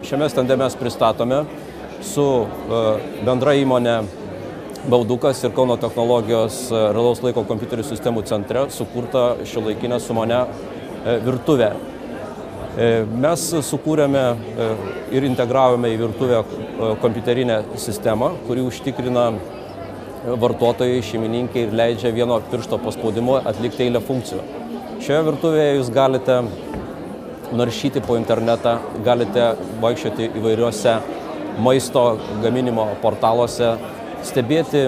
Šiame stande mes pristatome su bendra įmonė Baudukas ir Kauno technologijos realaus laiko kompiuterių sistemų centre sukurta šiuolaikinė sumania virtuvė. Mes sukūrėme ir integravome į virtuvę kompiuterinę sistemą, kuri užtikrina vartotojai, šeimininkai ir leidžia vieno piršto paspaudimu atlikti eilę funkcijų. Šioje virtuvėje jūs galite naršyti po internetą, galite vaikščioti įvairiuose maisto gaminimo portaluose, stebėti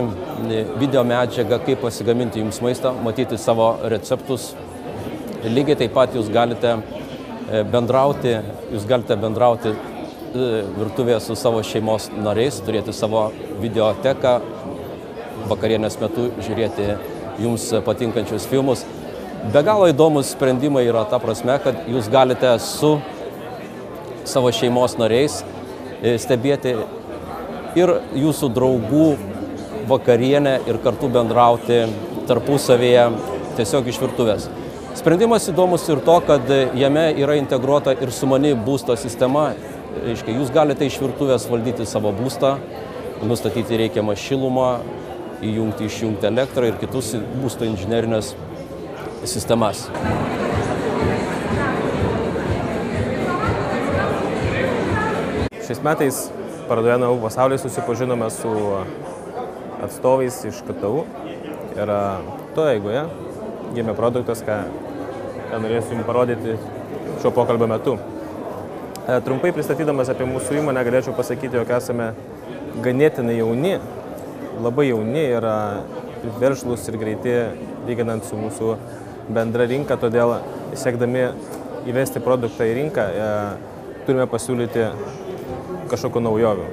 video medžiagą, kaip pasigaminti jums maistą, matyti savo receptus. Lygiai taip pat jūs galite bendrauti virtuvėje su savo šeimos nariais, turėti savo videoteką, vakarienės metu žiūrėti jums patinkančius filmus. Be galo įdomus sprendimai yra ta prasme, kad jūs galite su savo šeimos nariais stebėti ir jūsų draugų vakarienę ir kartu bendrauti tarpusavėje tiesiog iš virtuvės. Sprendimas įdomus ir to, kad jame yra integruota ir sumani būsto sistema. Reiškia, jūs galite iš virtuvės valdyti savo būstą, nustatyti reikiamą šilumą, įjungti, išjungti elektrą ir kitus būsto inžinerinės sistemas. Šiais metais parodoje Nauji pasauliai susipažinome su atstovais iš KTU ir toje eigoje gimė produktas, ką norėsiu jums parodyti šio pokalbio metu. Trumpai pristatydamas apie mūsų įmonę galėčiau pasakyti, jog esame ganėtinai jauni, labai jauni ir veržlūs ir greiti lyginant su mūsų bendra rinka, todėl siekdami įvesti produktą į rinką turime pasiūlyti kažkokių naujovių.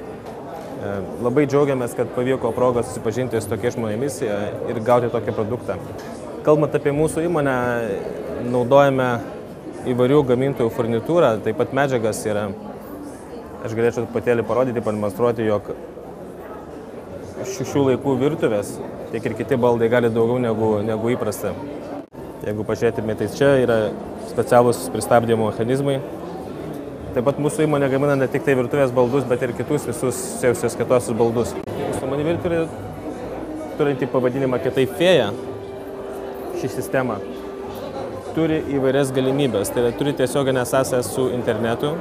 Labai džiaugiamės, kad pavyko progą susipažinti su tokiais žmonėmis ir gauti tokį produktą. Kalbant apie mūsų įmonę, naudojame įvairių gamintojų furnitūrą, taip pat medžiagas ir aš galėčiau patėlį parodyti, pademonstruoti, jog šių laikų virtuvės, tiek ir kiti baldai gali daugiau negu įprasta. Jeigu pažiūrėtume, tai čia yra specialūs pristabdymo mechanizmai. Taip pat mūsų įmonė gamina ne tik tai virtuvės baldus, bet ir kitus visus kietosius baldus. Sumani virtuvė, turinti pavadinimą kitaip Fėja, ši sistema turi įvairias galimybės. Tai turi tiesioginę sąsają su internetu,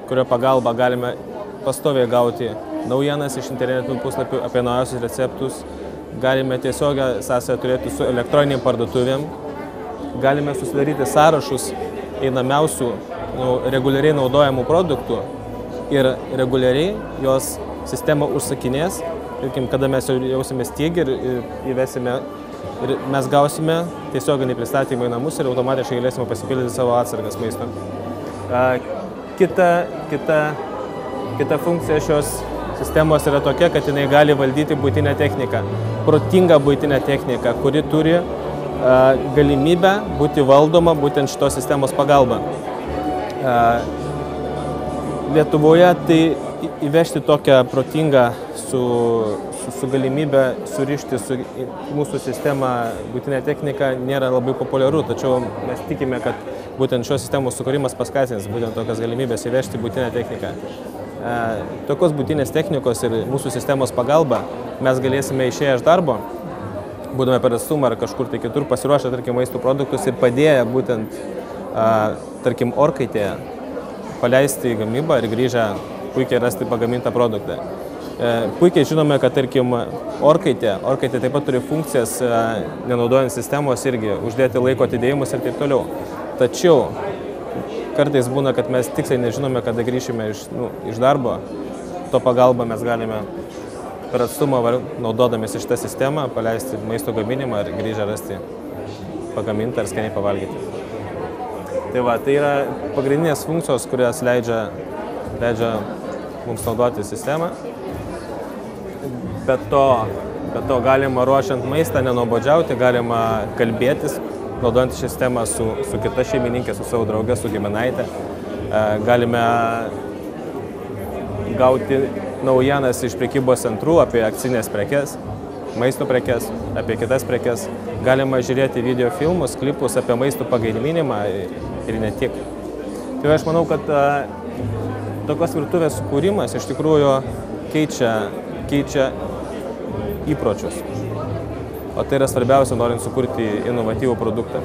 kurio pagalba galime pastoviai gauti naujienas iš internetinių puslapių apie naujausius receptus. Galime tiesiogiai sąsają turėti su elektroninėm parduotuvėm. Galime susidaryti sąrašus einamiausių reguliariai naudojamų produktų ir reguliariai jos sistema užsakinės, kada mes jau jausime stygių ir įvesime ir mes gausime tiesioginį pristatymą į namus ir automatiškai galėsime pasipildyti savo atsargas maisto. Kita funkcija šios sistemos yra tokia, kad jinai gali valdyti buitinę techniką, protingą buitinę techniką, kuri turi galimybę būti valdoma būtent šitos sistemos pagalba. Lietuvoje tai įvežti tokią protingą su galimybę surišti su mūsų sistemą buitinę techniką nėra labai populiaru, tačiau mes tikime, kad būtent šios sistemos sukūrimas paskatins būtent tokias galimybės įvežti buitinę techniką. Tokios buitinės technikos ir mūsų sistemos pagalba mes galėsime išėję iš darbo, būdami per atstumą ar kažkur tai kitur pasiruošę, tarkim, maisto produktus ir padėję būtent, tarkim, orkaitėje paleisti į gamybą ir grįžę puikiai rasti pagamintą produktą. Puikiai žinome, kad, tarkim, orkaitė taip pat turi funkcijas, nenaudojant sistemos irgi, uždėti laiko atidėjimus ir taip toliau. Tačiau kartais būna, kad mes tiksliai nežinome, kada grįšime iš darbo, to pagalba mes galime per atstumą naudodamės šitą sistemą paleisti maisto gaminimą ir grįžę rasti pagamintą ir skaniai pavalgyti. Tai yra pagrindinės funkcijos, kurias leidžia mums naudoti sistemą. Be to galima ruošiant maistą nenuobodžiauti, galima kalbėtis, naudojant šią sistemą su kita šeimininkė, su savo drauge, su giminaite. Galime gauti naujienas iš prekybos centrų apie akcinės prekes, maisto prekes, apie kitas prekes. Galima žiūrėti video filmus, klipus apie maisto pagaminimą ir ne tik. Tai aš manau, kad tokios virtuvės sukūrimas iš tikrųjų keičia įpročius. O tai yra svarbiausia, norint sukurti inovatyvų produktą.